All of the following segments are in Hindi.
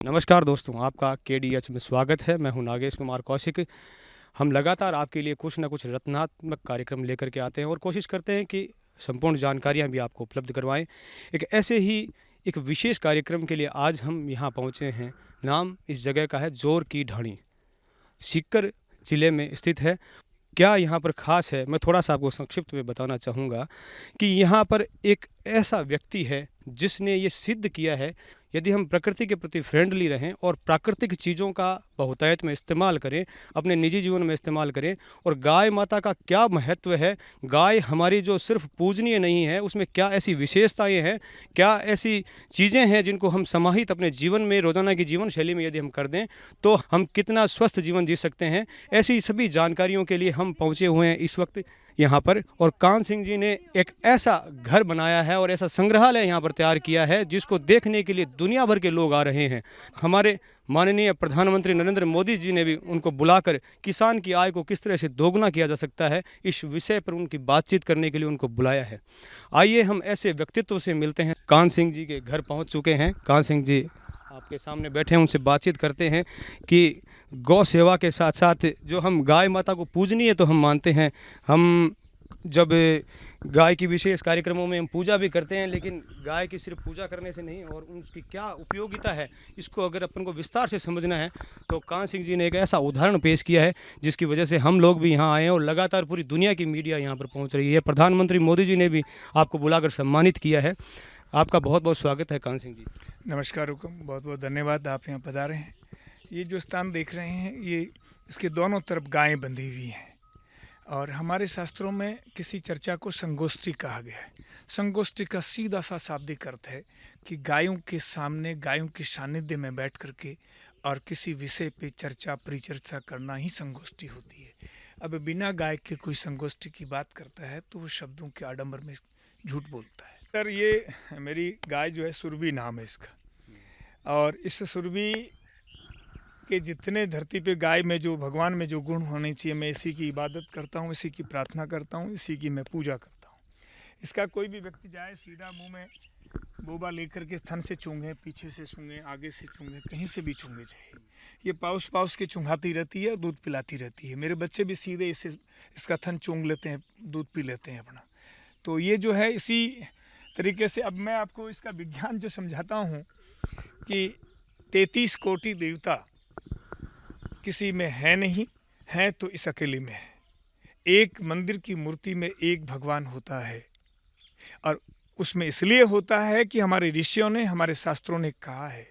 नमस्कार दोस्तों, आपका केडीएच में स्वागत है। मैं हूं नागेश कुमार कौशिक। हम लगातार आपके लिए कुछ न कुछ रत्नात्मक कार्यक्रम लेकर के आते हैं और कोशिश करते हैं कि संपूर्ण जानकारियां भी आपको उपलब्ध करवाएं। एक ऐसे ही एक विशेष कार्यक्रम के लिए आज हम यहां पहुंचे हैं। नाम इस जगह का है जोर की ढाणी, सीकर ज़िले में स्थित है। क्या यहाँ पर ख़ास है, मैं थोड़ा-सा आपको संक्षिप्त में बताना चाहूँगा कि यहाँ पर एक ऐसा व्यक्ति है जिसने ये सिद्ध किया है, यदि हम प्रकृति के प्रति फ्रेंडली रहें और प्राकृतिक चीज़ों का बहुतायत में इस्तेमाल करें, अपने निजी जीवन में इस्तेमाल करें और गाय माता का क्या महत्व है, गाय हमारी जो सिर्फ़ पूजनीय नहीं है, उसमें क्या ऐसी विशेषताएँ हैं, क्या ऐसी चीज़ें हैं जिनको हम समाहित अपने जीवन में, रोज़ाना की जीवन शैली में यदि हम कर दें, तो हम कितना स्वस्थ जीवन जी सकते हैं। ऐसी सभी जानकारियों के लिए हम पहुँचे हुए हैं इस वक्त यहाँ पर। और कान सिंह जी ने एक ऐसा घर बनाया है और ऐसा संग्रहालय यहाँ पर तैयार किया है जिसको देखने के लिए दुनिया भर के लोग आ रहे हैं। हमारे माननीय प्रधानमंत्री नरेंद्र मोदी जी ने भी उनको बुलाकर किसान की आय को किस तरह से दोगुना किया जा सकता है, इस विषय पर उनकी बातचीत करने के लिए उनको बुलाया है। आइए हम ऐसे व्यक्तित्व से मिलते हैं। कान सिंह जी के घर पहुँच चुके हैं। कान सिंह जी आपके सामने बैठे हैं, उनसे बातचीत करते हैं कि गौ सेवा के साथ साथ जो हम गाय माता को पूजनीय तो हम मानते हैं। हम जब गाय की विशेष कार्यक्रमों में हम पूजा भी करते हैं, लेकिन गाय की सिर्फ पूजा करने से नहीं और उसकी क्या उपयोगिता है, इसको अगर अपन को विस्तार से समझना है तो कान सिंह जी ने एक ऐसा उदाहरण पेश किया है जिसकी वजह से हम लोग भी यहाँ आए हैं और लगातार पूरी दुनिया की मीडिया यहाँ पर पहुँच रही है। प्रधानमंत्री मोदी जी ने भी आपको बुलाकर सम्मानित किया है। आपका बहुत बहुत स्वागत है कान सिंह जी। नमस्कार हुकुम, बहुत बहुत धन्यवाद, आप यहाँ पधारे हैं। ये जो स्थान देख रहे हैं, ये इसके दोनों तरफ गायें बंधी हुई हैं और हमारे शास्त्रों में किसी चर्चा को संगोष्ठी कहा गया है। संगोष्ठी का सीधा सा शाब्दिक अर्थ है कि गायों के सामने, गायों के सानिध्य में बैठ करके और किसी विषय पे चर्चा परिचर्चा करना ही संगोष्ठी होती है। अब बिना गाय के कोई संगोष्ठी की बात करता है तो वो शब्दों के आडंबर में झूठ बोलता है। सर, ये मेरी गाय जो है, सुरभि नाम है इसका, और इस सुरभि के जितने धरती पे गाय में जो भगवान में जो गुण होने चाहिए, मैं इसी की इबादत करता हूँ, इसी की प्रार्थना करता हूँ, इसी की मैं पूजा करता हूँ। इसका कोई भी व्यक्ति जाए, सीधा मुंह में बोबा लेकर के थन से चूंघे, पीछे से चूंघे, आगे से चूंघे, कहीं से भी चूंघे चाहिए, ये पाउस पाउस के चुंघाती रहती है, दूध पिलाती रहती है। मेरे बच्चे भी सीधे इसका थन चूंघ लेते हैं, दूध पी लेते हैं अपना। तो ये जो है, इसी तरीके से अब मैं आपको इसका विज्ञान जो समझाता हूँ कि 33 कोटि देवता किसी में है नहीं, है तो इस अकेले में है। एक मंदिर की मूर्ति में एक भगवान होता है और उसमें इसलिए होता है कि हमारे ऋषियों ने, हमारे शास्त्रों ने कहा है,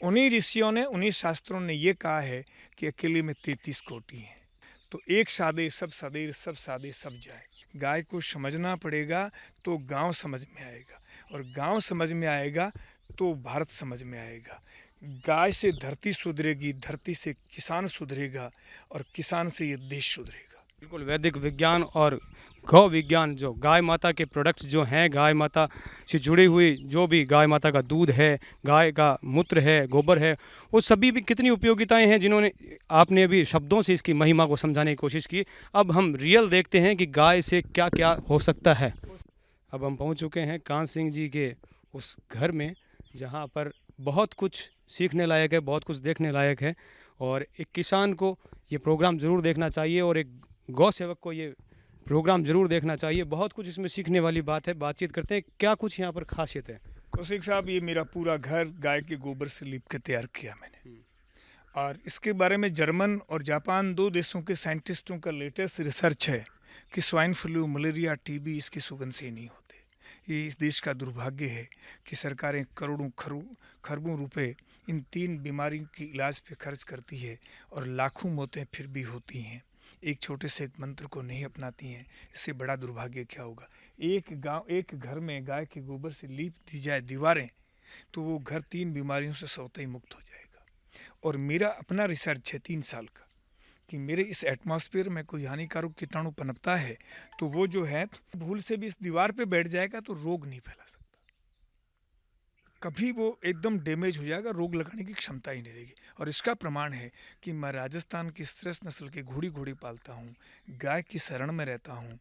उन्हीं ऋषियों ने, उन्हीं शास्त्रों ने ये कहा है कि अकेले में 33 कोटि हैं। तो एक सादे सब सदेर, सब सादे सब जाए। गाय को समझना पड़ेगा तो गांव समझ में आएगा, और गांव समझ में आएगा तो भारत समझ में आएगा। गाय से धरती सुधरेगी, धरती से किसान सुधरेगा और किसान से ये देश सुधरेगा। बिल्कुल, वैदिक विज्ञान और गौ विज्ञान, जो गाय माता के प्रोडक्ट्स जो हैं, गाय माता से जुड़ी हुई जो भी गाय माता का दूध है, गाय का मूत्र है, गोबर है, वो सभी भी कितनी उपयोगिताएं हैं जिन्होंने आपने अभी शब्दों से इसकी महिमा को समझाने की कोशिश की। अब हम रियल देखते हैं कि गाय से क्या क्या हो सकता है। अब हम पहुंच चुके हैं कान सिंह जी के उस घर में जहां पर बहुत कुछ सीखने लायक है, बहुत कुछ देखने लायक है, और एक किसान को ये प्रोग्राम ज़रूर देखना चाहिए और एक गौ सेवक को ये प्रोग्राम ज़रूर देखना चाहिए। बहुत कुछ इसमें सीखने वाली बात है। बातचीत करते हैं क्या कुछ यहाँ पर खासियत है। कौशिक साहब, ये मेरा पूरा घर गाय के गोबर से लीप के तैयार किया मैंने, और इसके बारे में जर्मन और जापान, दो देशों के साइंटिस्टों का लेटेस्ट रिसर्च है कि स्वाइन फ्लू, मलेरिया, टीबी इसकी सुगंध से नहीं होते। ये इस देश का दुर्भाग्य है कि सरकारें करोड़ों खरबों रुपए इन 3 बीमारियों की इलाज पे खर्च करती है और लाखों मौतें फिर भी होती हैं, एक छोटे से एक मंत्र को नहीं अपनाती हैं। इससे बड़ा दुर्भाग्य क्या होगा। एक घर में गाय के गोबर से लीप दी जाए दीवारें, तो वो घर 3 बीमारियों से स्वतः ही मुक्त हो जाएगा। और मेरा अपना रिसर्च है 3 साल का कि मेरे इस एटमॉस्फेयर में कोई हानिकारक कीटाणु पनपता है तो वो जो है, भूल से भी इस दीवार पे बैठ जाएगा तो रोग नहीं फैला सकता। कभी वो एकदम डैमेज हो जाएगा, रोग लगाने की क्षमता ही नहीं रहेगी। और इसका प्रमाण है कि मैं राजस्थान की श्रेष्ठ नस्ल के घोड़ी पालता हूँ, गाय की शरण में रहता हूँ,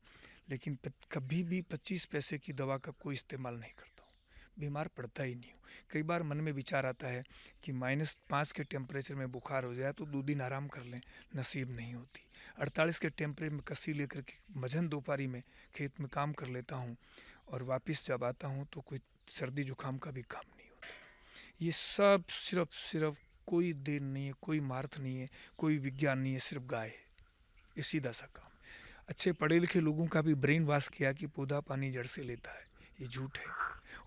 लेकिन कभी भी 25 पैसे की दवा का कोई इस्तेमाल नहीं करता हूँ। बीमार पड़ता ही नहीं हूँ। कई बार मन में विचार आता है कि -5 के टेम्परेचर में बुखार हो जाए तो 2 दिन आराम कर लें, नसीब नहीं होती। 48 के टेम्परेचर में कस्सी लेकर के मझन दोपहरी में खेत में काम कर लेता हूँ और वापस जब आता हूँ तो कोई सर्दी जुकाम का भी काम नहीं होता। ये सब सिर्फ कोई देन नहीं है, कोई मार्थ नहीं है, कोई विज्ञान नहीं है, सिर्फ गाय है। ये सीधा सा काम। अच्छे पढ़े लिखे लोगों का भी ब्रेन वॉश किया कि पौधा पानी जड़ से लेता है, ये झूठ है।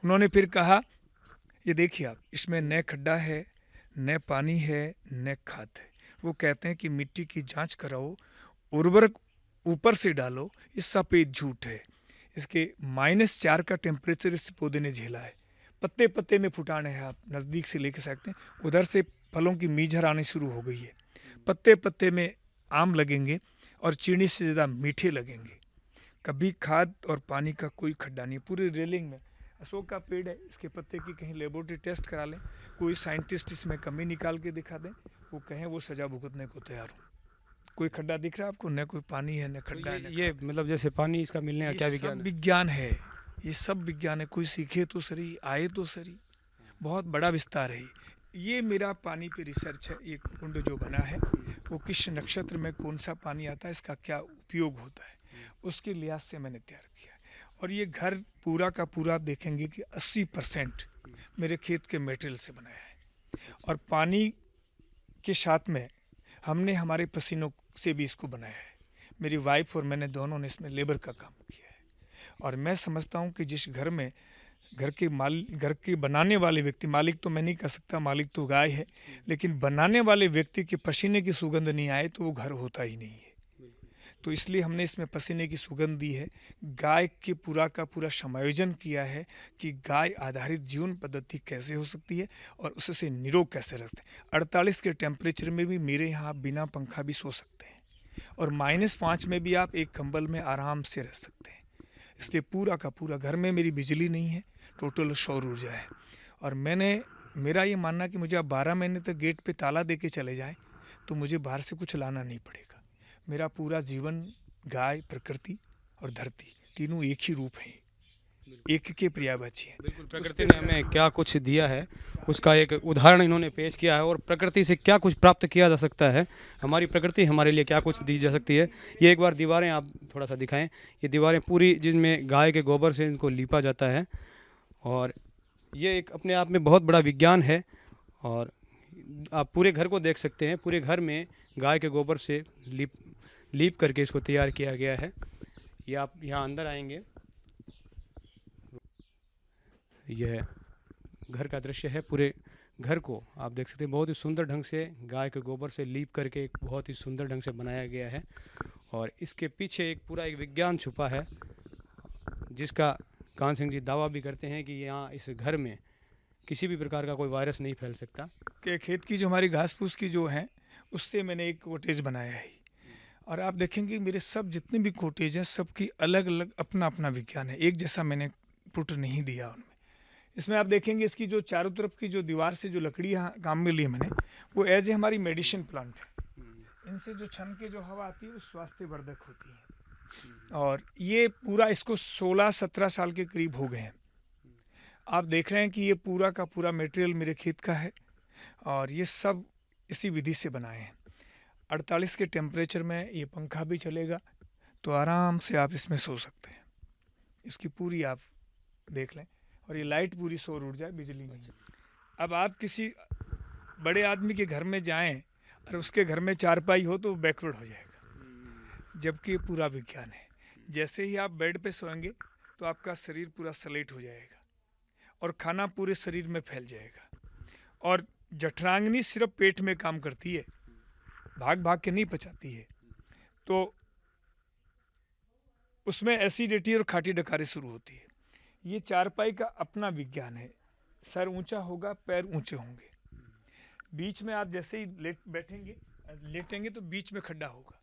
उन्होंने फिर कहा, ये देखिए आप, इसमें न खड्डा है, न पानी है, न खाद है। वो कहते हैं कि मिट्टी की जांच कराओ, उर्वरक ऊपर से डालो, ये सफ़ेद झूठ है। इसके -4 का टेम्परेचर इस पौधे ने झेला है। पत्ते पत्ते में फुटाने हैं, आप नज़दीक से लेके सकते हैं। उधर से फलों की मीझर आनी शुरू हो गई है। पत्ते पत्ते में आम लगेंगे और चीनी से ज़्यादा मीठे लगेंगे। कभी खाद और पानी का कोई खड्डा नहीं। पूरी रेलिंग में अशोक का पेड़ है, इसके पत्ते की कहीं लेबोरेटरी टेस्ट करा लें, कोई साइंटिस्ट इसमें कमी निकाल के दिखा दें, वो कहें वो सज़ा भुगतने को तैयार हूँ। कोई खड्डा दिख रहा है आपको? न कोई पानी है, न खड्डा है, न ये मतलब जैसे पानी इसका मिलने का क्या ये सब विज्ञान है? विज्ञान है। ये सब विज्ञान है। कोई सीखे तो सही, आए तो सही। बहुत बड़ा विस्तार है। ये मेरा पानी पे रिसर्च है। एक कुंड जो बना है वो किस नक्षत्र में कौन सा पानी आता है, इसका क्या उपयोग होता है, उसके लिहाज से मैंने तैयार किया है। और ये घर पूरा का पूरा आप देखेंगे कि 80% मेरे खेत के मटेरियल से बनाया है। और पानी के साथ में हमने हमारे पसीनों से भी इसको बनाया है। मेरी वाइफ और मैंने दोनों ने इसमें लेबर का काम किया है। और मैं समझता हूँ कि जिस घर में घर के बनाने वाले व्यक्ति, मालिक तो मैं नहीं कह सकता, मालिक तो गाय है, लेकिन बनाने वाले व्यक्ति के पसीने की सुगंध नहीं आए तो वो घर होता ही नहीं है। तो इसलिए हमने इसमें पसीने की सुगंध दी है। गाय के पूरा का पूरा समायोजन किया है कि गाय आधारित जीवन पद्धति कैसे हो सकती है और उससे निरोग कैसे रखते हैं। 48 के टेम्परेचर में भी मेरे यहाँ बिना पंखा भी सो सकते हैं और -5 में भी आप एक कंबल में आराम से रह सकते हैं। इसलिए पूरा का पूरा घर में मेरी बिजली नहीं है, टोटल सौर ऊर्जा है। और मेरा ये मानना कि मुझे आप 12 महीने तक गेट पे ताला दे के चले जाएं तो मुझे बाहर से कुछ लाना नहीं पड़ेगा। मेरा पूरा जीवन गाय, प्रकृति और धरती तीनों एक ही रूप हैं, एक के पर्यायवाची है। बिल्कुल, प्रकृति ने हमें क्या कुछ दिया है उसका एक उदाहरण इन्होंने पेश किया है और प्रकृति से क्या कुछ प्राप्त किया जा सकता है, हमारी प्रकृति हमारे लिए क्या कुछ दी जा सकती है। ये एक बार दीवारें आप थोड़ा सा दिखाएं। ये दीवारें पूरी जिनमें गाय के गोबर से इनको लीपा जाता है और ये एक अपने आप में बहुत बड़ा विज्ञान है। और आप पूरे घर को देख सकते हैं, पूरे घर में गाय के गोबर से लीप करके इसको तैयार किया गया है। ये आप यहाँ अंदर आएंगे, यह घर का दृश्य है। पूरे घर को आप देख सकते हैं, बहुत ही सुंदर ढंग से गाय के गोबर से लीप करके एक बहुत ही सुंदर ढंग से बनाया गया है। और इसके पीछे एक पूरा एक विज्ञान छुपा है जिसका कान सिंह जी दावा भी करते हैं कि यहाँ इस घर में किसी भी प्रकार का कोई वायरस नहीं फैल सकता। कि खेत की जो हमारी घास फूस की जो है उससे मैंने एक कॉटेज बनाया है। और आप देखेंगे मेरे सब जितने भी कॉटेज हैं सबकी अलग अलग अपना अपना विज्ञान है, एक जैसा मैंने पुट नहीं दिया उनमें। इसमें आप देखेंगे इसकी जो चारों तरफ की जो दीवार से जो लकड़ी यहाँ काम में ली मैंने, वो एज ए हमारी मेडिसिन प्लांट है। इनसे जो छन के जो हवा आती है वो स्वास्थ्यवर्धक होती है। और ये पूरा इसको 16-17 साल के करीब हो गए हैं। आप देख रहे हैं कि ये पूरा का पूरा मटेरियल मेरे खेत का है और ये सब इसी विधि से बनाए हैं। 48 के टेम्परेचर में ये पंखा भी चलेगा तो आराम से आप इसमें सो सकते हैं। इसकी पूरी आप देख लें। और ये लाइट पूरी सौर ऊर्जा है, बिजली नहीं। अब आप किसी बड़े आदमी के घर में जाएं और उसके घर में चारपाई हो तो बैकवर्ड हो जाएगा, जबकि ये पूरा विज्ञान है। जैसे ही आप बेड पे सोएंगे तो आपका शरीर पूरा सलेट हो जाएगा और खाना पूरे शरीर में फैल जाएगा। और जठरांगनी सिर्फ पेट में काम करती है, भाग भाग के नहीं पचाती है। तो उसमें एसिडिटी और खाटी डकारी शुरू होती है। ये चारपाई का अपना विज्ञान है। सर ऊंचा होगा, पैर ऊंचे होंगे। बीच में आप जैसे ही लेटेंगे तो बीच में खड्डा होगा।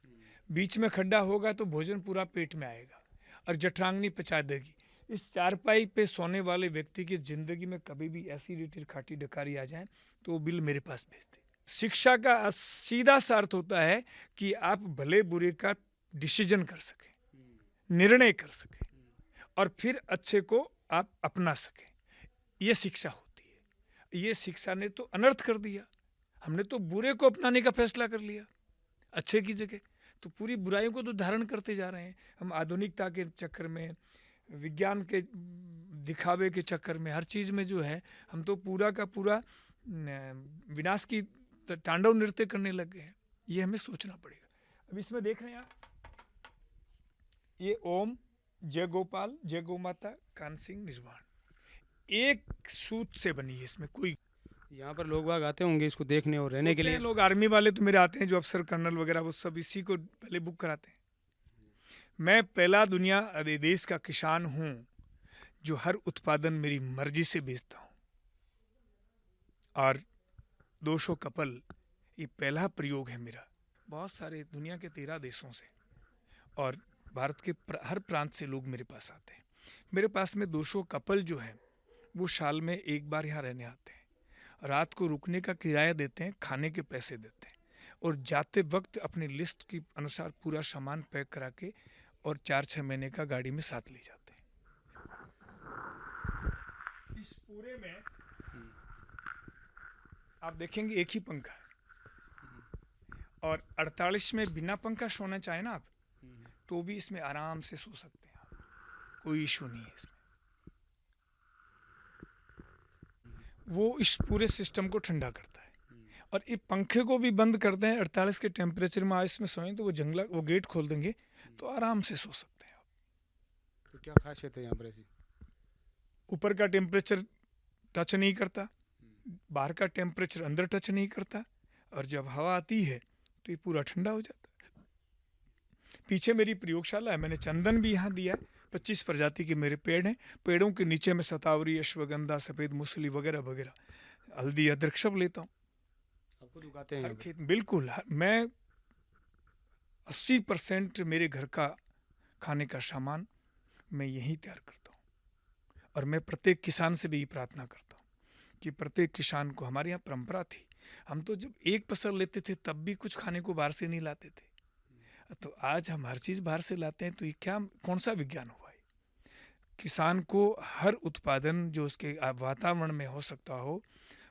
बीच में खड्डा होगा तो भोजन पूरा पेट में आएगा और जठरांगनी पचा देगी। इस चारपाई पे सोने वाले व्यक्ति की ज़िंदगी में कभी भी एसिडिटी खाटी डकारी आ जाए तो वो बिल मेरे पास भेजते। शिक्षा का सीधा सा अर्थ होता है कि आप भले बुरे का डिसीजन कर सकें, निर्णय कर सकें और फिर अच्छे को आप अपना सकें। ये शिक्षा होती है। ये शिक्षा ने तो अनर्थ कर दिया। हमने तो बुरे को अपनाने का फैसला कर लिया अच्छे की जगह, तो पूरी बुराइयों को तो धारण करते जा रहे हैं हम। आधुनिकता के चक्कर में, विज्ञान के दिखावे के चक्कर में, हर चीज़ में जो है हम तो पूरा का पूरा विनाश की तांडव नृत्य करने लग गए हैं। ये हमें सोचना पड़ेगा। अब इसमें देख रहे हैं आप, ये ओम, जय गोपाल, जय गौ माता, कान सिंह, निर्वाण, एक सूत से बनी है। इसमें कोई, यहाँ पर लोग बाग आते होंगे इसको देखने और रहने के लिए। लोग आर्मी वाले तो मेरे आते हैं, जो अफसर कर्नल वगैरह, वो सब इसी को पहले बुक कराते हैं। मैं पहला दुनिया देश का किसान हूँ जो हर उत्पादन मेरी मर्जी से बेचता हूँ। और 200 कपल ये पहला प्रयोग है मेरा। बहुत सारे दुनिया के 13 देशों से और भारत के हर प्रांत से लोग मेरे पास आते हैं। मेरे पास में 200 कपल जो हैं वो साल में एक बार यहाँ रहने आते हैं। रात को रुकने का किराया देते हैं, खाने के पैसे देते हैं, और जाते वक्त अपनी लिस्ट के अनुसार पूरा सामान पैक करा के और 4-6 महीने का गाड़ी में साथ ले जाते हैं। इस पूरे में आप देखेंगे एक ही पंखा है, और 48 में बिना पंखा सोना चाहे ना आप, तो भी इसमें आराम से सो सकते हैं आप, कोई इशू नहीं है इसमें। वो इस पूरे सिस्टम को ठंडा करता है। और ये पंखे को भी बंद करते हैं 48 के टेम्परेचर में। आज इसमें सोएं तो वो गेट खोल देंगे तो आराम से सो सकते हैं आप। तो क्या खासियत है यहाँ पर ऐसी? ऊपर का टेम्परेचर टच नहीं करता, बाहर का टेम्परेचर अंदर टच नहीं करता, और जब हवा आती है तो ये पूरा ठंडा हो जाता है। पीछे मेरी प्रयोगशाला है, मैंने चंदन भी यहाँ दिया है। 25 प्रजाति के मेरे पेड़ हैं। पेड़ों के नीचे में शतावरी, अश्वगंधा, सफ़ेद मूसली वगैरह वगैरह, हल्दी, अदरक सब लेता हूँ। आपको उगाते हैं? खेत बिल्कुल। मैं 80% मेरे घर का खाने का सामान मैं यहीं तैयार करता हूँ। और मैं प्रत्येक किसान से भी ये प्रार्थना करता हूँ कि प्रत्येक किसान को, हमारे यहाँ परंपरा थी, हम तो जब एक फसल लेते थे तब भी कुछ खाने को बाहर से नहीं लाते थे। तो आज हम हर चीज़ बाहर से लाते हैं, तो ये क्या, कौन सा विज्ञान हुआ है? किसान को हर उत्पादन जो उसके वातावरण में हो सकता हो,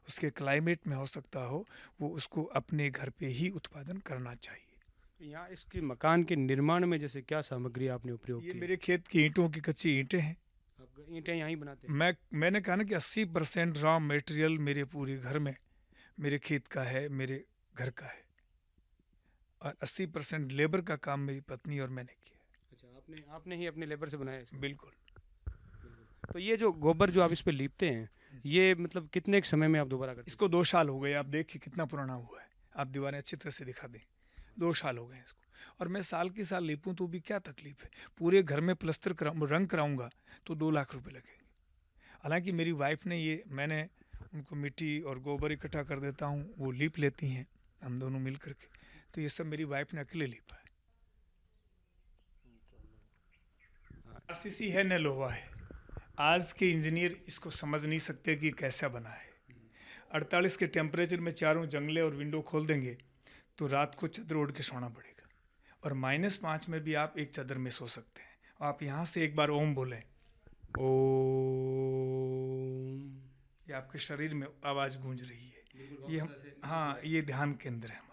उसके क्लाइमेट में हो सकता हो, वो उसको अपने घर पे ही उत्पादन करना चाहिए। यहाँ इसके मकान के निर्माण में जैसे क्या सामग्री आपने उपयोग ये की? मेरे खेत की ईंटों की कच्ची ईंटें हैं। आप ईंटें यहाँ ही बनाते हैं? मैंने कहा ना कि 80% रॉ मटेरियल मेरे पूरे घर में मेरे खेत का है, मेरे घर का है, और 80% लेबर का काम मेरी पत्नी और मैंने किया है। अच्छा, आपने ही अपने लेबर से बनाया है इसको? बिल्कुल। तो ये जो गोबर जो आप इस पे लीपते हैं, ये मतलब कितने एक समय में आप दोबारा करते हैं? इसको 2 साल हो गए। आप देखिए कितना पुराना हुआ है। आप दीवारें अच्छी तरह से दिखा दें, 2 साल हो गए हैं इसको। और मैं साल के साल लीपूँ तो भी क्या तकलीफ है? पूरे घर में प्लस्तर रंग कराऊंगा तो 2 लाख रुपए लगेंगे। हालांकि मेरी वाइफ ने ये, मैंने उनको मिट्टी और गोबर इकट्ठा कर देता हूँ, वो लीप लेती हैं, हम दोनों मिल करके। तो ये सब मेरी वाइफ ने अकेले लीपा है। आरसीसी है न लोहा है। आज के इंजीनियर इसको समझ नहीं सकते कि कैसा बना है। 48 के टेम्परेचर में चारों जंगले और विंडो खोल देंगे तो रात को चादर ओढ़ के सोना पड़ेगा, और -5 में भी आप एक चादर में सो सकते हैं। आप यहाँ से एक बार ओम बोलें, ओम, ये आपके शरीर में आवाज़ गूंज रही है। ये हाँ, ये ध्यान केंद्र है हमारा।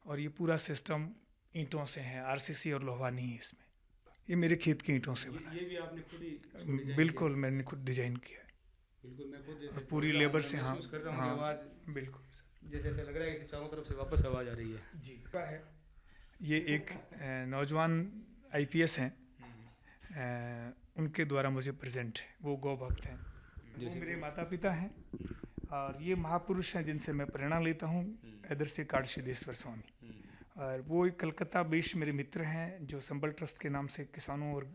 और ये पूरा सिस्टम ईंटों से है, आरसीसी और लोहा नहीं है इसमें। ये मेरे खेत की ईंटों से बना है। ये भी आपने खुद ही? बिल्कुल, मैंने खुद डिजाइन किया है। बिल्कुल, मैं खुद और पूरी लेबर से। हाँ कर रहा हूँ हाँ, आवाज़ बिल्कुल। जैसे ऐसा लग रहा है कि चारों तरफ से वापस आवाज़ आ रही है। जी है। ये एक नौजवान आईपीएस हैं, उनके द्वारा मुझे प्रेजेंट है। वो गौ भक्त हैं, वो मेरे माता पिता हैं, और ये महापुरुष हैं जिनसे मैं प्रेरणा लेता हूँ, ऐदर्शी काडसिद्धेश्वर स्वामी। और वो एक कलकत्ता बेस्ड मेरे मित्र हैं जो संबल ट्रस्ट के नाम से किसानों और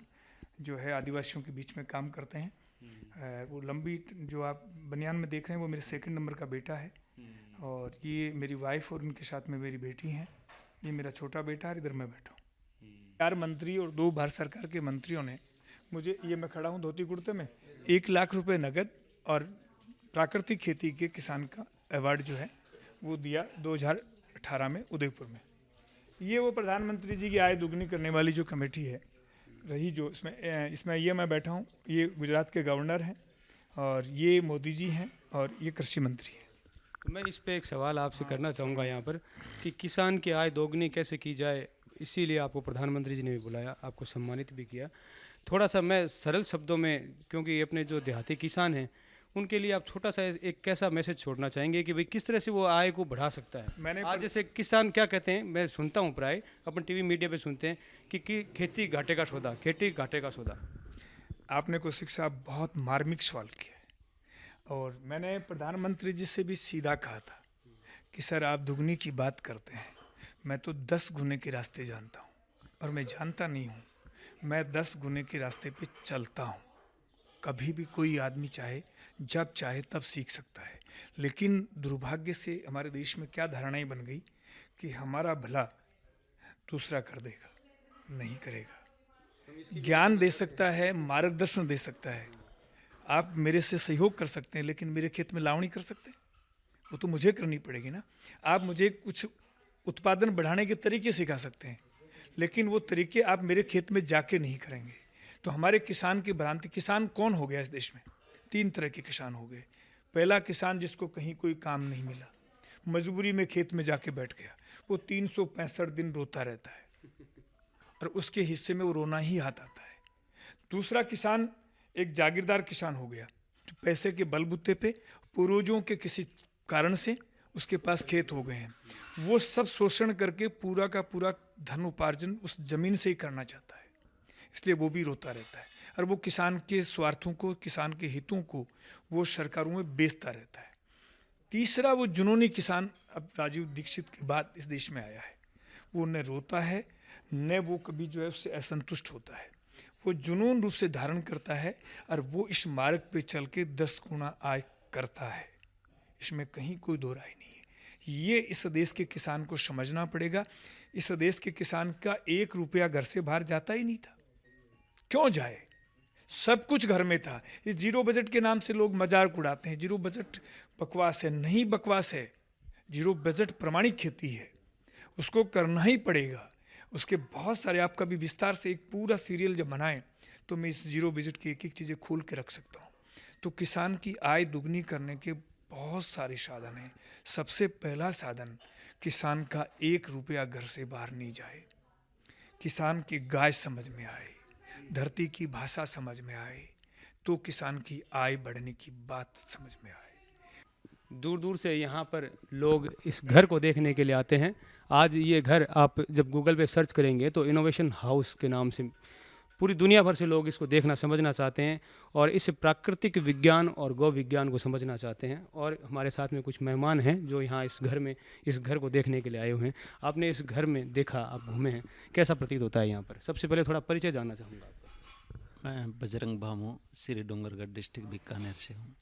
जो है आदिवासियों के बीच में काम करते हैं। वो लंबी जो आप बनियान में देख रहे हैं वो मेरे 2nd नंबर का बेटा है, और ये मेरी वाइफ और उनके साथ में मेरी बेटी हैं। ये मेरा छोटा बेटा है, इधर मैं बैठा हूँ। 4 मंत्री और 2 भारत सरकार के मंत्रियों ने मुझे, ये मैं खड़ा हूँ धोती कुर्ते में, 1 लाख रुपए नगद और प्राकृतिक खेती के किसान का अवार्ड जो है वो दिया 2018 में उदयपुर में। ये वो प्रधानमंत्री जी की आय दुगनी करने वाली जो कमेटी है रही, जो इसमें ये मैं बैठा हूँ, ये गुजरात के गवर्नर हैं, और ये मोदी जी हैं और ये कृषि मंत्री हैं। तो मैं इस पे एक सवाल आपसे करना चाहूँगा यहाँ पर कि किसान की आय दोगुनी कैसे की जाए, इसीलिए आपको प्रधानमंत्री जी ने भी बुलाया, आपको सम्मानित भी किया। थोड़ा सा मैं सरल शब्दों में, क्योंकि ये अपने जो देहाती किसान हैं उनके लिए आप छोटा सा एक कैसा मैसेज छोड़ना चाहेंगे कि भाई किस तरह से वो आय को बढ़ा सकता है। मैंने आज जैसे किसान क्या कहते हैं, मैं सुनता हूँ प्राय अपन टीवी मीडिया पे सुनते हैं कि खेती घाटे का सौदा, खेती घाटे का सौदा। आपने कौशिक साहब बहुत मार्मिक सवाल किया है और मैंने प्रधानमंत्री जी से भी सीधा कहा था कि सर आप दुगनी की बात करते हैं, मैं तो 10 गुने के रास्ते जानता हूँ और मैं जानता नहीं हूँ, मैं 10 गुने के रास्ते पे चलता हूँ। कभी भी कोई आदमी चाहे जब चाहे तब सीख सकता है, लेकिन दुर्भाग्य से हमारे देश में क्या धारणाएं बन गई कि हमारा भला दूसरा कर देगा, नहीं करेगा। ज्ञान दे सकता है, मार्गदर्शन दे सकता है, आप मेरे से सहयोग कर सकते हैं, लेकिन मेरे खेत में लावणी कर सकते हैं? वो तो मुझे करनी पड़ेगी ना। आप मुझे कुछ उत्पादन बढ़ाने के तरीके सिखा सकते हैं, लेकिन वो तरीके आप मेरे खेत में जाके नहीं करेंगे। तो हमारे किसान की भ्रांति, किसान कौन हो गया इस देश में? 3 तरह के किसान हो गए। पहला किसान जिसको कहीं कोई काम नहीं मिला, मजबूरी में खेत में जाके बैठ गया, वो 365 दिन रोता रहता है और उसके हिस्से में वो रोना ही हाथ आता है। दूसरा किसान एक जागीरदार किसान हो गया, जो पैसे के बलबूते पे पूर्वजों के किसी कारण से उसके पास खेत हो गए हैं, वो सब शोषण करके पूरा का पूरा धन उपार्जन उस जमीन से ही करना चाहता है, इसलिए वो भी रोता रहता है और वो किसान के स्वार्थों को, किसान के हितों को वो सरकारों में बेचता रहता है। तीसरा वो जुनूनी किसान अब राजीव दीक्षित के बाद इस देश में आया है, वो न रोता है न वो कभी जो है उससे असंतुष्ट होता है, वो जुनून रूप से धारण करता है और वो इस मार्ग पे चल के 10 गुना आय करता है। इसमें कहीं कोई दो राय नहीं है। ये इस देश के किसान को समझना पड़ेगा। इस देश के किसान का 1 रुपया घर से बाहर जाता ही नहीं था। क्यों जाए? सब कुछ घर में था। इस जीरो बजट के नाम से लोग मजाक उड़ाते हैं, जीरो बजट बकवास है। नहीं बकवास है, जीरो बजट प्रमाणिक खेती है, उसको करना ही पड़ेगा। उसके बहुत सारे, आप कभी विस्तार से एक पूरा सीरियल जब बनाएं तो मैं इस जीरो बजट की एक एक चीज़ें खोल के रख सकता हूँ। तो किसान की आय दुगनी करने के बहुत सारे साधन हैं। सबसे पहला साधन, किसान का 1 रुपया घर से बाहर नहीं जाए, किसान की गाय समझ में आए, धरती की भाषा समझ में आए, तो किसान की आय बढ़ने की बात समझ में आए। दूर दूर से यहाँ पर लोग इस घर को देखने के लिए आते हैं। आज ये घर आप जब गूगल पे सर्च करेंगे तो इनोवेशन हाउस के नाम से पूरी दुनिया भर से लोग इसको देखना समझना चाहते हैं और इस प्राकृतिक विज्ञान और गौ विज्ञान को समझना चाहते हैं। और हमारे साथ में कुछ मेहमान हैं जो यहाँ इस घर को देखने के लिए आए हुए हैं। आपने इस घर में देखा, आप घूमे हैं, कैसा प्रतीत होता है यहाँ पर? सबसे पहले थोड़ा परिचय जानना चाहूँगा। मैं बजरंग भामू, श्री डूंगरगढ़ डिस्ट्रिक्ट बीकानेर से हूँ।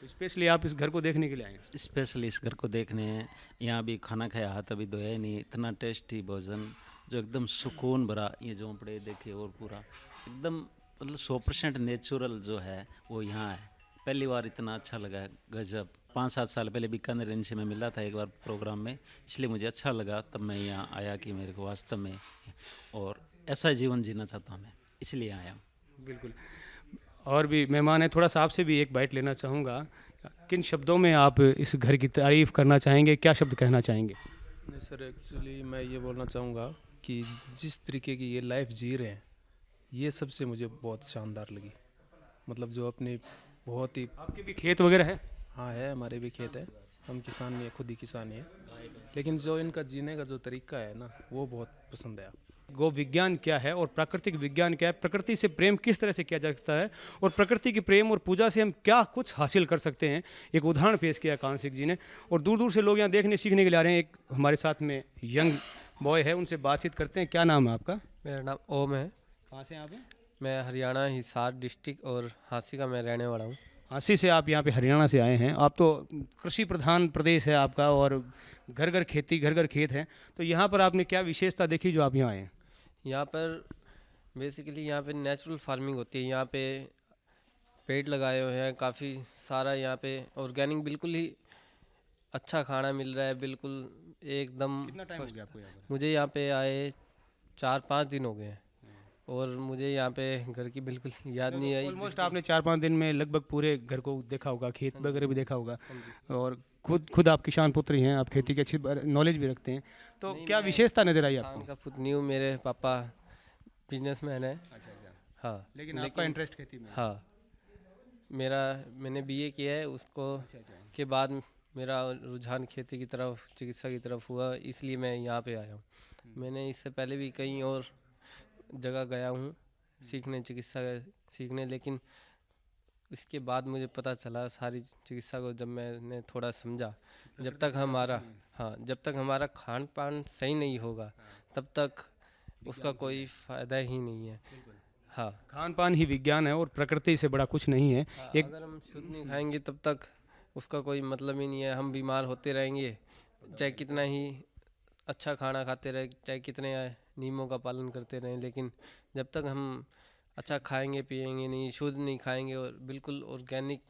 स्पेशली आप इस घर को देखने के लिए आए हैं? स्पेशली इस घर को देखने, यहाँ भी खाना खाया, हाथ अभी धोया ही नहीं, इतना टेस्टी भोजन जो एकदम सुकून भरा। ये झोंपड़े देखिए और पूरा एकदम मतलब 100% नेचुरल जो है वो यहाँ है। पहली बार इतना अच्छा लगा, गजब। 5-7 साल पहले बीकानेर इनसे मैं मिला था एक बार प्रोग्राम में, इसलिए मुझे अच्छा लगा, तब मैं यहाँ आया कि मेरे को वास्तव में और ऐसा जीवन जीना चाहता हूँ मैं, इसलिए आया हूँ। बिल्कुल। और भी मेहमान हैं, थोड़ा सा आपसे भी एक बाइट लेना चाहूँगा। किन शब्दों में आप इस घर की तारीफ़ करना चाहेंगे, क्या शब्द कहना चाहेंगे? नहीं सर, एक्चुअली मैं ये बोलना चाहूँगा कि जिस तरीके की ये लाइफ जी रहे हैं, ये सबसे मुझे बहुत शानदार लगी। मतलब जो अपनी बहुत ही, आपके भी खेत वगैरह है? हाँ है, हमारे भी खेत है, हम किसान नहीं है, खुद ही किसान ही है, लेकिन जो इनका जीने का जो तरीका है ना, वो बहुत पसंद आया। गो विज्ञान क्या है और प्राकृतिक विज्ञान क्या है, प्रकृति से प्रेम किस तरह से किया जा सकता है और प्रकृति के प्रेम और पूजा से हम क्या कुछ हासिल कर सकते हैं, एक उदाहरण पेश किया कांसिक जी ने। और दूर दूर से लोग यहाँ देखने सीखने के लिए आ रहे हैं। एक हमारे साथ में यंग बॉय है, उनसे बातचीत करते हैं। क्या नाम है आपका? मेरा नाम ओम है। कहाँ से आप हैं? मैं हरियाणा हिसार डिस्ट्रिक्ट और हाँसी का मैं रहने वाला हूँ। हाँसी से आप यहाँ पे हरियाणा से आए हैं। आप तो कृषि प्रधान प्रदेश है आपका और घर घर खेती, घर घर खेत है, तो यहाँ पर आपने क्या विशेषता देखी जो आप यहाँ आए हैं? यहाँ पर बेसिकली यहाँ पे नेचुरल फार्मिंग होती है। यहाँ पे पेड़ लगाए हुए हैं काफ़ी सारा, यहाँ पे ऑर्गेनिक बिल्कुल ही अच्छा खाना मिल रहा है, बिल्कुल एकदम। कितना टाइम हो गया आपको यहाँ पर? मुझे यहाँ पे आए 4-5 दिन हो गए हैं। और मुझे यहाँ पे घर की बिल्कुल याद नहीं आई। ऑलमोस्ट आपने 4-5 दिन में लगभग पूरे घर को देखा होगा, खेत वगैरह भी देखा होगा, हाँ जी। और खुद आप किसान पुत्र ही हैं, आप खेती की अच्छी नॉलेज भी रखते हैं, तो नहीं, क्या मैं विशेषता नज़र आई किसान आपको? का पुत्र नहीं हूँ, मेरे पापा बिजनेसमैन है। अच्छा अच्छा। हाँ, लेकिन आपका इंटरेस्ट खेती में है। हाँ, मैंने बीए किया है, उसको अच्छा अच्छा। के बाद मेरा रुझान खेती की तरफ, चिकित्सा की तरफ हुआ, इसलिए मैं यहाँ पे आया हूँ। मैंने इससे पहले भी कहीं और जगह गया हूँ सीखने, चिकित्सा सीखने, लेकिन इसके बाद मुझे पता चला सारी चिकित्सा को जब मैंने थोड़ा समझा, जब तक हमारा खान पान सही नहीं होगा तब तक उसका कोई फ़ायदा ही नहीं है। हाँ, खान पान ही विज्ञान है और प्रकृति से बड़ा कुछ नहीं है। एक अगर हम शुद्ध नहीं खाएंगे तब तक उसका कोई मतलब ही नहीं है। हम बीमार होते रहेंगे, चाहे कितना ही अच्छा खाना खाते रहे, चाहे कितने नियमों का पालन करते रहें, लेकिन जब तक हम अच्छा खाएंगे पिएंगे नहीं, शुद्ध नहीं खाएंगे और बिल्कुल ऑर्गेनिक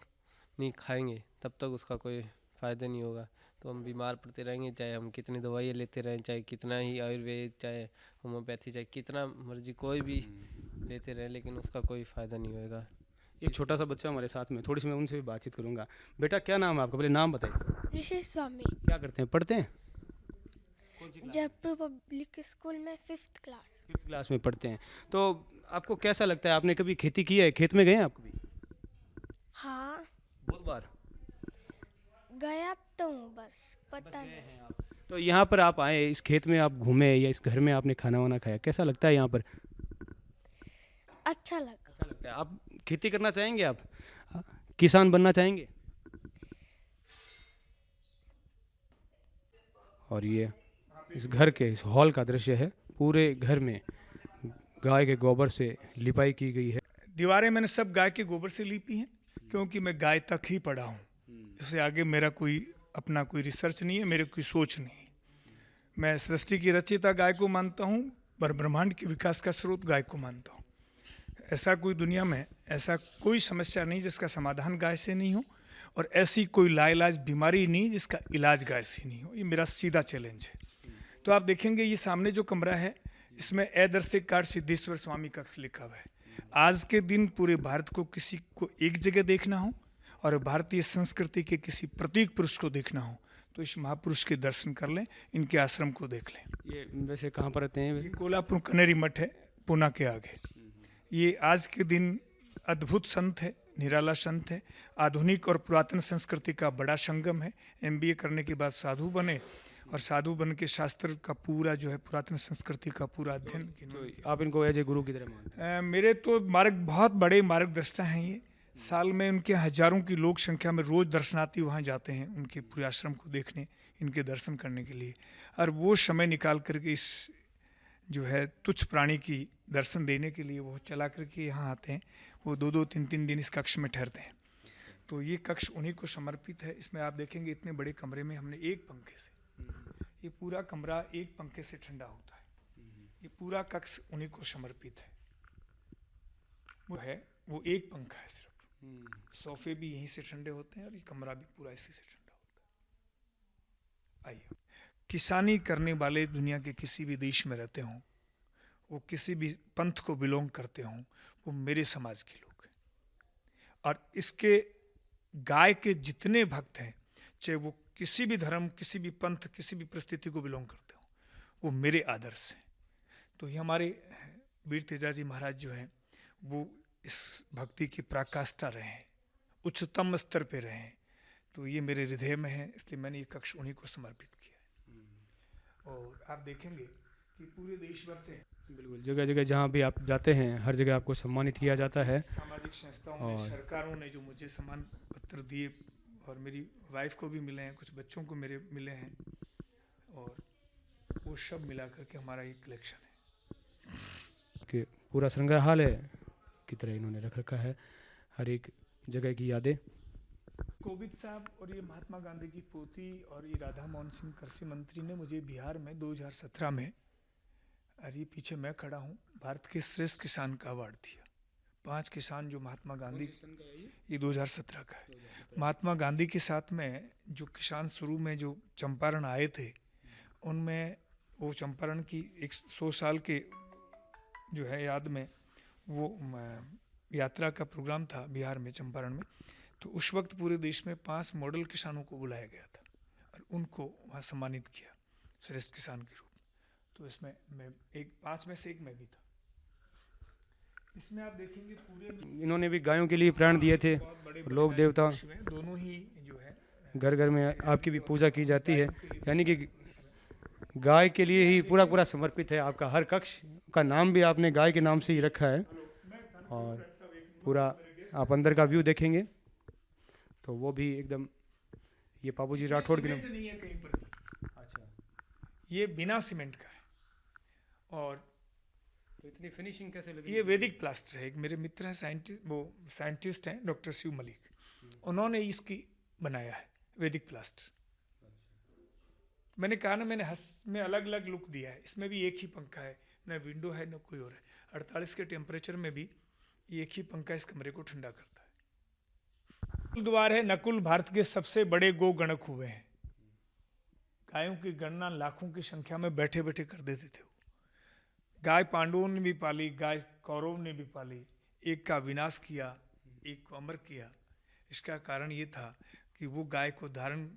नहीं खाएंगे, तब तक उसका कोई फ़ायदा नहीं होगा। तो हम बीमार पड़ते रहेंगे, चाहे हम कितनी दवाइयाँ लेते रहें, चाहे कितना ही आयुर्वेद, चाहे होम्योपैथी, चाहे कितना मर्जी कोई भी लेते रहें, लेकिन उसका कोई फ़ायदा नहीं होएगा। एक छोटा सा बच्चा हमारे साथ में, थोड़ी सी मैं उनसे भी बातचीत करूंगा। बेटा क्या नाम है आपका, पहले नाम बताइए। ऋषि स्वामी, क्या करते हैं, पढ़ते हैं? जयपुर पब्लिक स्कूल में 5th क्लास। 5th क्लास में पढ़ते हैं। तो आपको कैसा लगता है, आपने कभी खेती की है, खेत में गए हैं आप कभी? हाँ, बहुत बार। गया तो हूँ, बस पता नहीं। तो यहाँ पर आप आए, इस खेत में आप घूमे या इस घर में आपने खाना वाना खाया, कैसा लगता है यहाँ पर? अच्छा लगा। अच्छा लगता है। आप खेती करना चाहेंगे, आप किसान बनना चाहेंगे? और ये इस घर के इस हॉल का दृश्य है। पूरे घर में गाय के गोबर से लिपाई की गई है। दीवारें मैंने सब गाय के गोबर से लीपी हैं, क्योंकि मैं गाय तक ही पढ़ा हूँ। इससे आगे मेरा कोई अपना कोई रिसर्च नहीं है, मेरी कोई सोच नहीं है। मैं सृष्टि की रचयिता गाय को मानता हूँ, पर ब्रह्मांड के विकास का स्रोत गाय को मानता हूँ। ऐसा कोई दुनिया में ऐसा कोई समस्या नहीं जिसका समाधान गाय से नहीं हो, और ऐसी कोई लाइलाज बीमारी नहीं जिसका इलाज गाय से नहीं हो। ये मेरा सीधा चैलेंज है। तो आप देखेंगे ये सामने जो कमरा है, इसमें अदर्शकार सिद्धेश्वर स्वामी कक्ष लिखा हुआ है। आज के दिन पूरे भारत को किसी को एक जगह देखना हो और भारतीय संस्कृति के किसी प्रतीक पुरुष को देखना हो, तो इस महापुरुष के दर्शन कर लें, इनके आश्रम को देख लें। ये वैसे कहाँ पर रहते हैं? ये कोल्हापुर कनेरी मठ है, पूना के आगे। ये आज के दिन अद्भुत संत है, निराला संत है, आधुनिक और पुरातन संस्कृति का बड़ा संगम है। MBA करने के बाद साधु बने, और साधु बन के शास्त्र का पूरा जो है पुरातन संस्कृति का पूरा अध्ययन तो आप इनको एज ए गुरु की तरह मानते हैं? मेरे तो बहुत बड़े मार्गदर्शक हैं ये। साल में उनके हजारों की लोक संख्या में रोज दर्शनार्थी वहाँ जाते हैं उनके पूरे आश्रम को देखने, इनके दर्शन करने के लिए। और वो समय निकाल करके इस जो है तुच्छ प्राणी की दर्शन देने के लिए वो चला करके यहाँ आते हैं। वो 2-2, 3-3 दिन इस कक्ष में ठहरते हैं। तो ये कक्ष उन्हीं को समर्पित है। इसमें आप देखेंगे इतने बड़े कमरे में हमने एक पंखे से, ये पूरा कमरा एक पंखे से ठंडा होता है। ये पूरा कक्ष उन्हीं को समर्पित है। वो एक पंखा है सिर्फ। सोफे भी यहीं से ठंडे होते हैं और ये कमरा भी पूरा इसी से ठंडा होता है। आइए, किसानी करने वाले दुनिया के किसी भी देश में रहते हों, वो किसी भी पंथ को बिलोंग करते हों, वो मेरे समाज के लोग हैं। और इसके गाय के जितने भक्त हैं, चाहे वो किसी भी धर्म, किसी भी पंथ, किसी भी परिस्थिति को बिलोंग करते हो, वो मेरे आदर्श हैं। तो ये हमारे वीर तेजाजी महाराज जो हैं, वो इस भक्ति की पराकाष्ठा रहे हैं, उच्चतम स्तर पे रहे हैं। तो ये मेरे हृदय में है, इसलिए मैंने ये कक्ष उन्हीं को समर्पित किया है। और आप देखेंगे कि पूरे देश भर से, बिल्कुल, जगह जगह जहाँ भी आप जाते हैं, हर जगह आपको सम्मानित किया जाता है। सामाजिक संस्थाओं ने, सरकारों ने जो मुझे सम्मान पत्र दिए, और मेरी वाइफ को भी मिले हैं, कुछ बच्चों को मेरे मिले हैं, और वो सब मिला करके हमारा एक कलेक्शन है कि पूरा संग्रहालय की तरह इन्होंने रख रखा है, हर एक जगह की यादें। कोविंद साहब और ये महात्मा गांधी की पोती और ये राधा मोहन सिंह कृषि मंत्री ने मुझे बिहार में 2017 में, और ये पीछे मैं खड़ा हूँ, भारत के श्रेष्ठ किसान का अवार्ड दिया। 5 किसान जो महात्मा गांधी, ये 2017 का है। महात्मा गांधी के साथ में जो किसान शुरू में जो चंपारण आए थे, उनमें वो चंपारण की 100 साल के जो है याद में वो यात्रा का प्रोग्राम था बिहार में, चंपारण में। तो उस वक्त पूरे देश में 5 मॉडल किसानों को बुलाया गया था और उनको वहाँ सम्मानित किया श्रेष्ठ किसान के रूप में। तो इसमें मैं 5 में से एक मैं भी था। इसमें आप देखेंगे पूरे में इन्होंने भी गायों के लिए प्राण दिए थे। बहुत बड़े लोक बलिदानी देवता पुरुष हुए हैं, दोनों ही जो है घर घर में आपकी भी पूजा की जाती है, यानी कि गाय के लिए ही पूरा पूरा समर्पित है आपका हर कक्ष का नाम भी आपने गाय के नाम से ही रखा है। और पूरा आप अंदर का व्यू देखेंगे तो वो भी एकदम, ये बाबूजी राठौड़ के नाम। सीमेंट नहीं है कहीं पर भी। अच्छा, ये बिना सीमेंट का है। और तो इतनी फिनिशिंग कैसे लगी? ये वैदिक प्लास्टर है। एक मेरे मित्र हैं साइंटिस्ट, वो साइंटिस्ट हैं डॉक्टर शिव मलिक, उन्होंने इसकी बनाया है वैदिक प्लास्टर। मैंने कहा ना, मैंने में अलग अलग लुक दिया है। इसमें भी एक ही पंखा है, न विंडो है न कोई और है। 48 के टेम्परेचर में भी एक ही पंखा इस कमरे को ठंडा करता है। नकुल द्वार है, नकुल भारत के सबसे बड़े गो गणक हुए हैं। गायों की गणना लाखों की संख्या में बैठे बैठे कर देते थे। गाय पांडवों ने भी पाली, गाय कौरव ने भी पाली। एक का विनाश किया, एक को अमर किया। इसका कारण ये था कि वो गाय को धारण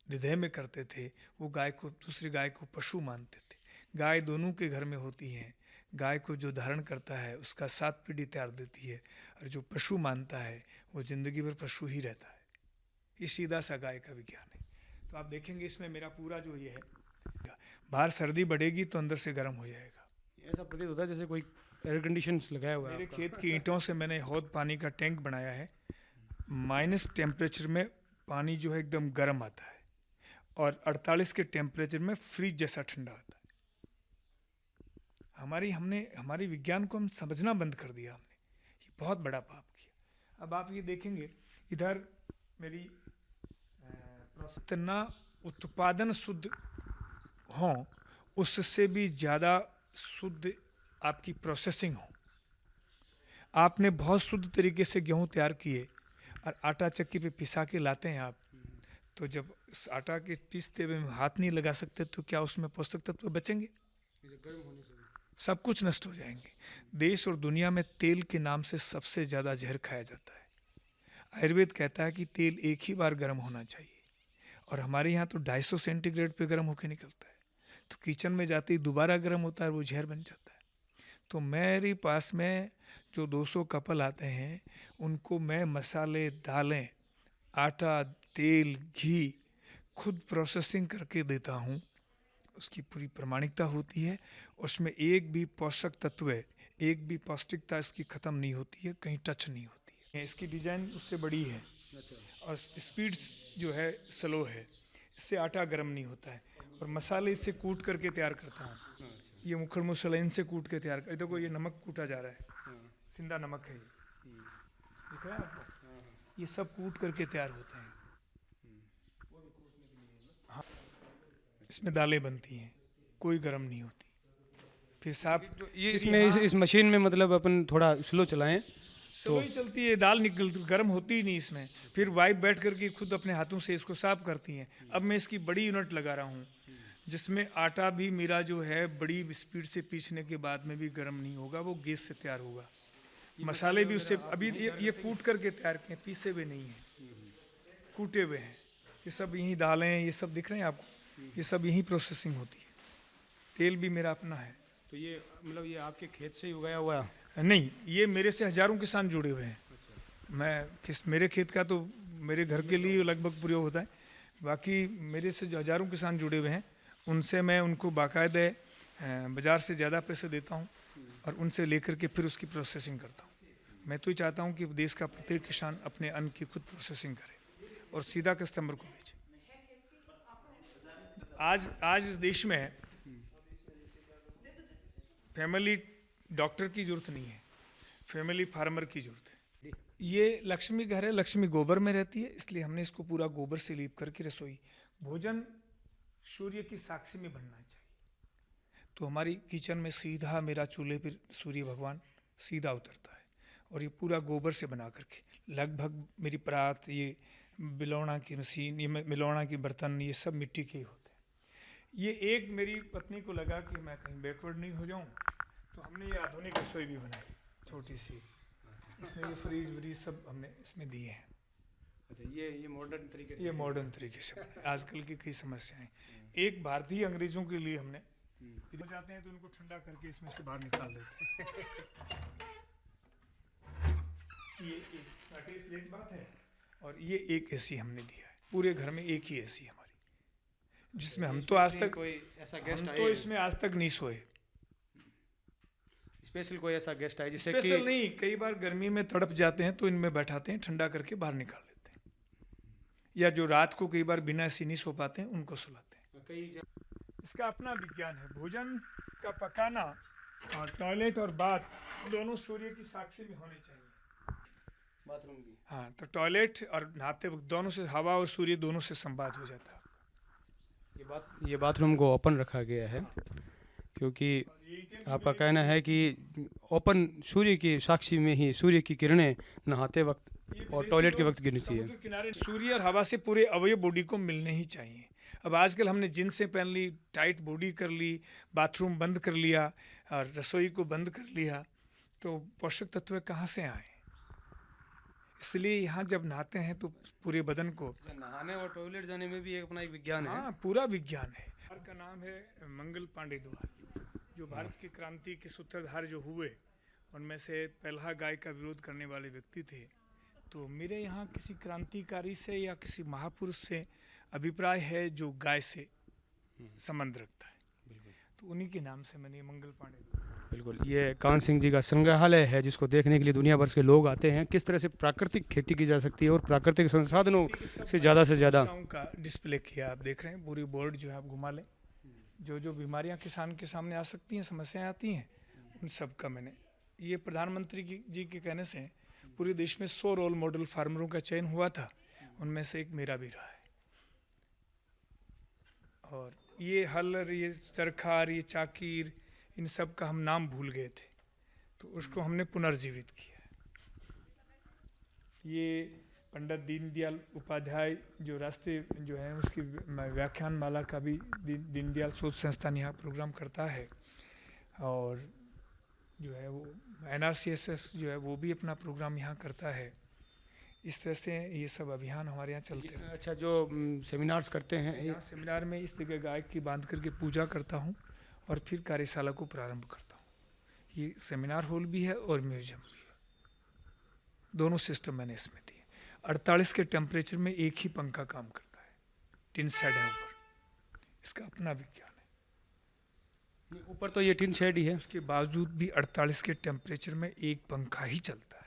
हृदय में करते थे। वो गाय को, दूसरी गाय को पशु मानते थे। गाय दोनों के घर में होती है। गाय को जो धारण करता है उसका 7 पीढ़ी तैयार देती है, और जो पशु मानता है वो जिंदगी भर पशु ही रहता है। ये सीधा सा गाय का विज्ञान है। तो आप देखेंगे इसमें मेरा पूरा जो ये है, बाहर सर्दी बढ़ेगी तो अंदर से गर्म हो जाएगा। ऐसा प्रतीत होता है जैसे कोई एयर कंडीशंस लगाया हुआ है मेरे आपका। खेत की ईंटों से मैंने हौद पानी का टैंक बनाया है। माइनस टेम्परेचर में पानी जो है एकदम गर्म आता है, और 48 के टेम्परेचर में फ्रिज जैसा ठंडा आता है। हमारी विज्ञान को हम समझना बंद कर दिया हमने। ये बहुत बड़ा पाप किया। अब आप ये देखेंगे इधर मेरी इतना उत्पादन शुद्ध हो, उससे भी ज़्यादा शुद्ध आपकी प्रोसेसिंग हो। आपने बहुत शुद्ध तरीके से गेहूँ तैयार किए और आटा चक्की पे पिसा के लाते हैं आप, तो जब उस आटा के पीसते हुए हाथ नहीं लगा सकते तो क्या उसमें पोषक तत्व बचेंगे? सब कुछ नष्ट हो जाएंगे। देश और दुनिया में तेल के नाम से सबसे ज़्यादा जहर खाया जाता है। आयुर्वेद कहता है कि तेल एक ही बार गर्म होना चाहिए, और हमारे यहाँ तो 250 सेंटीग्रेड पे गर्म होकर निकलता है। तो किचन में जाते ही दोबारा गर्म होता है, वो जहर बन जाता है। तो मेरे पास में जो 200 कपल आते हैं उनको मैं मसाले, दालें, आटा, तेल, घी खुद प्रोसेसिंग करके देता हूँ। उसकी पूरी प्रामाणिकता होती है। उसमें एक भी पोषक तत्व, एक भी पौष्टिकता इसकी ख़त्म नहीं होती है, कहीं टच नहीं होती है। इसकी डिज़ाइन उससे बड़ी है और स्पीड जो है स्लो है। इससे आटा गर्म नहीं होता है। और मसाले इससे कूट करके तैयार करता हूँ। ये मुखड़ मुसला इनसे कूट के तैयार कर। देखो ये नमक कूटा जा रहा है, सिंधा नमक है ये, दिख रहा है आपको? ये सब कूट करके तैयार होते हैं। हाँ, इसमें दालें बनती हैं, कोई गर्म नहीं होती। फिर साफ तो ये इसमें इस मशीन में मतलब अपन थोड़ा स्लो चलाएं तो ही चलती है। दाल निकल गर्म होती ही नहीं इसमें। फिर वाइफ बैठ करके खुद अपने हाथों से इसको साफ करती हैं। अब मैं इसकी बड़ी यूनिट लगा रहा हूँ, जिसमें आटा भी मेरा जो है बड़ी स्पीड से पीसने के बाद में भी गर्म नहीं होगा, वो गैस से तैयार होगा। मसाले भी उससे अभी ये कूट करके तैयार किए, पीसे हुए नहीं हैं, कूटे हुए हैं। ये सब यहीं दालें, ये सब दिख रहे हैं आपको, ये सब यहीं प्रोसेसिंग होती है। तेल भी मेरा अपना है। तो ये मतलब ये आपके खेत से ही उगाया हुआ है? नहीं, ये मेरे से हजारों किसान जुड़े हुए हैं। मेरे खेत का तो मेरे घर के लिए लगभग प्रयोग होता है। बाकी मेरे से जो हजारों किसान जुड़े हुए हैं, उनसे मैं उनको बाकायदे बाज़ार से ज़्यादा पैसे देता हूँ और उनसे लेकर के फिर उसकी प्रोसेसिंग करता हूँ। मैं तो ये चाहता हूँ कि देश का प्रत्येक किसान अपने अन्न की खुद प्रोसेसिंग करे और सीधा कस्टमर को बेचे। आज इस देश में फैमिली डॉक्टर की जरूरत नहीं है, फैमिली फार्मर की जरूरत है। ये लक्ष्मी घर है, लक्ष्मी गोबर में रहती है, इसलिए हमने इसको पूरा गोबर से लीप करके रसोई भोजन सूर्य की साक्षी में बनना चाहिए। तो हमारी किचन में सीधा मेरा चूल्हे पर सूर्य भगवान सीधा उतरता है, और ये पूरा गोबर से बना करके लगभग मेरी परात, ये बिलौना की मशीन, ये मिलौना की बर्तन, ये सब मिट्टी के ही होते हैं। ये एक मेरी पत्नी को लगा कि मैं कहीं बैकवर्ड नहीं हो जाऊं, तो हमने ये आधुनिक रसोई भी बनाई छोटी सी, इसमें ये फ्रीज व्रीज सब हमने इसमें दिए हैं। अच्छा, ये मॉडर्न तरीके ये मॉडर्न तरीके से बना। आजकल की कई समस्याएं, एक भारतीय अंग्रेजों के लिए हमने इधर जाते हैं तो उनको ठंडा करके इसमें से बाहर निकाल देते हैं। ये एक साटी स्लेट बात है, और ये एक एसी हमने दिया है, पूरे घर में एक ही एसी हमारी, जिसमें हम तो आज तक कोई ऐसा गेस्ट हम तो इसमें आज तक नहीं सोए। स्पेशल कोई ऐसा गेस्ट आए जिससे स्पेशल कि नहीं, कई बार गर्मी में तड़प जाते हैं तो इनमें बैठाते हैं, ठंडा करके बाहर निकाल लेते हैं, या जो रात को कई बार बिना एसी नहीं सो पाते हैं उनको सुलाते हैं। कई इसका अपना विज्ञान है। भोजन का पकाना और टॉयलेट और बाथ दोनों सूर्य की साक्षी में होने चाहिए। बाथरूम भी हाँ, तो टॉयलेट और नहाते वक्त दोनों से हवा और सूर्य दोनों से संवाद हो जाता है। ये बाथरूम को ओपन रखा गया है क्योंकि आपका कहना है कि ओपन सूर्य की साक्षी में ही सूर्य की किरणें नहाते वक्त और टॉयलेट के वक्त गिरनी चाहिए। समुद्र किनारे सूर्य और हवा से पूरे अवयव बॉडी को मिलने ही चाहिए। अब आजकल हमने जिनसे पहन ली, टाइट बॉडी कर ली, बाथरूम बंद कर लिया और रसोई को बंद कर लिया, तो पोषक तत्व कहाँ से आए? इसलिए यहाँ जब नहाते हैं तो पूरे बदन को, नहाने और टॉयलेट जाने में भी एक अपना एक विज्ञान है। हाँ, पूरा विज्ञान है। का नाम है मंगल पांडे द्वार, जो भारत की क्रांति के सूत्रधार जो हुए उनमें से पहला गाय का विरोध करने वाले व्यक्ति थे। तो मेरे यहाँ किसी क्रांतिकारी से या किसी महापुरुष से अभिप्राय है जो गाय से संबंध रखता है, तो उन्हीं के नाम से मैंने मंगल पांडे द्वार। बिल्कुल, ये कान सिंह जी का संग्रहालय है जिसको देखने के लिए दुनिया भर से लोग आते हैं। किस तरह से प्राकृतिक खेती की जा सकती है और प्राकृतिक संसाधनों से ज़्यादा समस्याओं का डिस्प्ले किया आप देख रहे हैं। पूरी बोर्ड जो है आप घुमा लें, जो जो बीमारियां किसान के सामने आ सकती हैं, समस्याएं आती हैं, उन सब का मैंने, ये प्रधानमंत्री जी के कहने से पूरे देश में 100 रोल मॉडल फार्मरों का चयन हुआ था, उनमें से एक मेरा भी रहा है। और ये हल्लर, ये चरखार, ये चाकीर, इन सब का हम नाम भूल गए थे, तो उसको हमने पुनर्जीवित किया। ये पंडित दीनदयाल उपाध्याय जो राष्ट्रीय जो है उसकी व्याख्यान माला का भी दीनदयाल शोध संस्थान यहाँ प्रोग्राम करता है, और जो है वो NRCSS जो है वो भी अपना प्रोग्राम यहाँ करता है। इस तरह से ये सब अभियान हमारे यहाँ चलते हैं। अच्छा, जो सेमिनार्स करते हैं यहाँ सेमिनार में इस जगह गाय की बांध करके पूजा करता हूँ और फिर कार्यशाला को प्रारंभ करता हूँ। ये सेमिनार हॉल भी है और म्यूजियम भी है, दोनों सिस्टम मैंने इसमें दिए। 48 के टेम्परेचर में एक ही पंखा काम करता है, टिन शेड है ऊपर, इसका अपना विज्ञान है। ऊपर तो ये टिन शेड ही है, उसके बावजूद भी 48 के टेम्परेचर में एक पंखा ही चलता है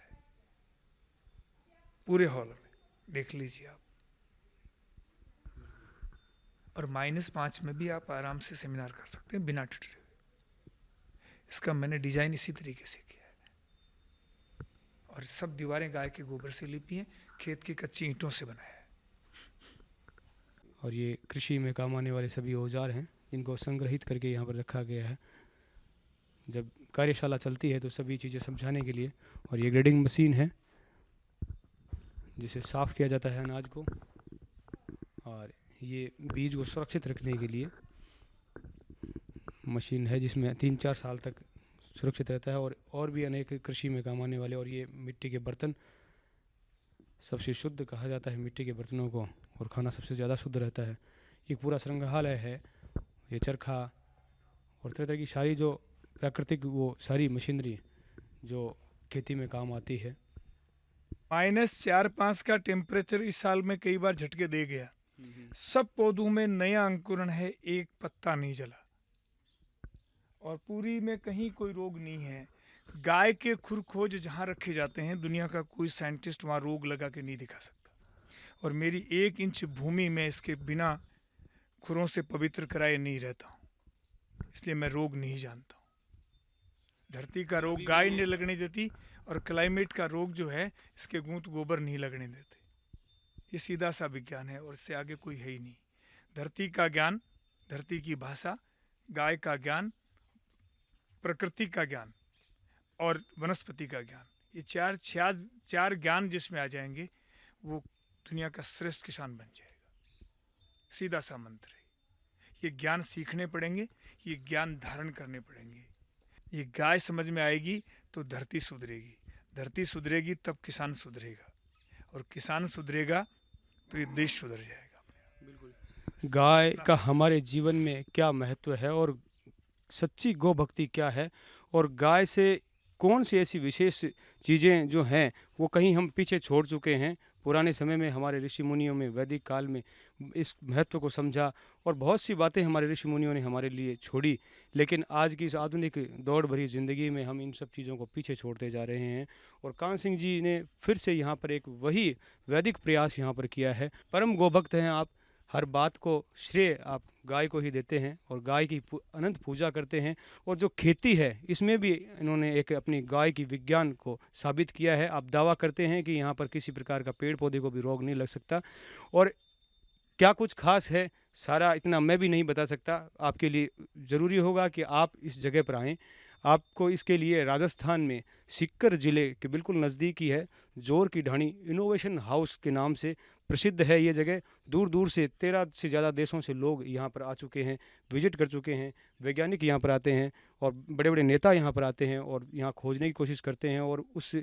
पूरे हॉल में, देख लीजिए आप। और -5 में भी आप आराम से सेमिनार कर सकते हैं बिना ठंडे हुए। इसका मैंने डिजाइन इसी तरीके से किया है, और सब दीवारें गाय के गोबर से लिपी हैं, खेत की कच्ची ईंटों से बनाया है। और ये कृषि में काम आने वाले सभी औजार हैं जिनको संग्रहित करके यहाँ पर रखा गया है। जब कार्यशाला चलती है तो सभी चीज़ें समझाने के लिए। और ये ग्रेडिंग मशीन है जिसे साफ़ किया जाता है अनाज को, और ये बीज को सुरक्षित रखने के लिए मशीन है जिसमें 3-4 साल तक सुरक्षित रहता है। और भी अनेक कृषि में काम आने वाले। और ये मिट्टी के बर्तन, सबसे शुद्ध कहा जाता है मिट्टी के बर्तनों को, और खाना सबसे ज़्यादा शुद्ध रहता है। ये पूरा संग्रहालय है। ये चरखा और तरह तरह की सारी जो प्राकृतिक वो सारी मशीनरी जो खेती में काम आती है। -4-5 का टेम्परेचर इस साल में कई बार झटके दे गया। सब पौधों में नया अंकुरण है, एक पत्ता नहीं जला, और पूरी में कहीं कोई रोग नहीं है। गाय के खुर खोज जहाँ रखे जाते हैं, दुनिया का कोई साइंटिस्ट वहाँ रोग लगा के नहीं दिखा सकता। और मेरी 1 इंच भूमि में इसके बिना खुरों से पवित्र कराए नहीं रहता हूँ, इसलिए मैं रोग नहीं जानता हूँ। धरती का रोग गाय नहीं लगने देती, और क्लाइमेट का रोग जो है इसके गूंत गोबर नहीं लगने देते। ये सीधा सा विज्ञान है, और इससे आगे कोई है ही नहीं। धरती का ज्ञान, धरती की भाषा, गाय का ज्ञान, प्रकृति का ज्ञान और वनस्पति का ज्ञान, ये चार ज्ञान जिसमें आ जाएंगे वो दुनिया का श्रेष्ठ किसान बन जाएगा। सीधा सा मंत्र है। ये ज्ञान सीखने पड़ेंगे, ये ज्ञान धारण करने पड़ेंगे। ये गाय समझ में आएगी तो धरती सुधरेगी, धरती सुधरेगी तब किसान सुधरेगा, और किसान सुधरेगा तो ये देश सुधर जाएगा। गाय का हमारे जीवन में क्या महत्व है और सच्ची गौ भक्ति क्या है, और गाय से कौन सी ऐसी विशेष चीज़ें जो हैं वो कहीं हम पीछे छोड़ चुके हैं। पुराने समय में हमारे ऋषि मुनियों में वैदिक काल में इस महत्व को समझा और बहुत सी बातें हमारे ऋषि मुनियों ने हमारे लिए छोड़ी, लेकिन आज की इस आधुनिक दौड़ भरी ज़िंदगी में हम इन सब चीज़ों को पीछे छोड़ते जा रहे हैं। और कान सिंह जी ने फिर से यहाँ पर एक वही वैदिक प्रयास यहाँ पर किया है। परम गोभक्त हैं आप, हर बात को श्रेय आप गाय को ही देते हैं और गाय की अनंत पूजा करते हैं। और जो खेती है इसमें भी इन्होंने एक अपनी गाय की विज्ञान को साबित किया है। आप दावा करते हैं कि यहाँ पर किसी प्रकार का पेड़ पौधे को भी रोग नहीं लग सकता। और क्या कुछ खास है सारा इतना मैं भी नहीं बता सकता, आपके लिए ज़रूरी होगा कि आप इस जगह पर आएँ। आपको इसके लिए राजस्थान में सीकर ज़िले के बिल्कुल नज़दीक ही है, जोर की ढाणी इनोवेशन हाउस के नाम से प्रसिद्ध है ये जगह। दूर दूर से 13 से ज़्यादा देशों से लोग यहाँ पर आ चुके हैं, विजिट कर चुके हैं। वैज्ञानिक यहाँ पर आते हैं और बड़े बड़े नेता यहाँ पर आते हैं और यहाँ खोजने की कोशिश करते हैं। और उस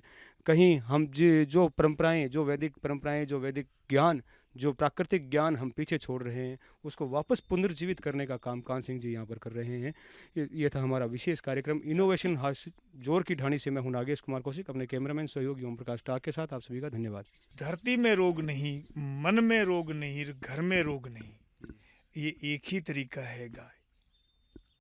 कहीं हम जो परंपराएं, जो वैदिक परंपराएं, जो वैदिक ज्ञान, जो प्राकृतिक ज्ञान हम पीछे छोड़ रहे हैं, उसको वापस पुनर्जीवित करने का काम कान सिंह जी यहाँ पर कर रहे हैं। ये था हमारा विशेष कार्यक्रम इनोवेशन हाउस जोर की ढाणी से। मैं हूं नागेश कुमार कौशिक, अपने कैमरामैन सहयोगी ओम प्रकाश टाक के साथ। आप सभी का धन्यवाद। धरती में रोग नहीं, मन में रोग नहीं, घर में रोग नहीं, ये एक ही तरीका है गाय।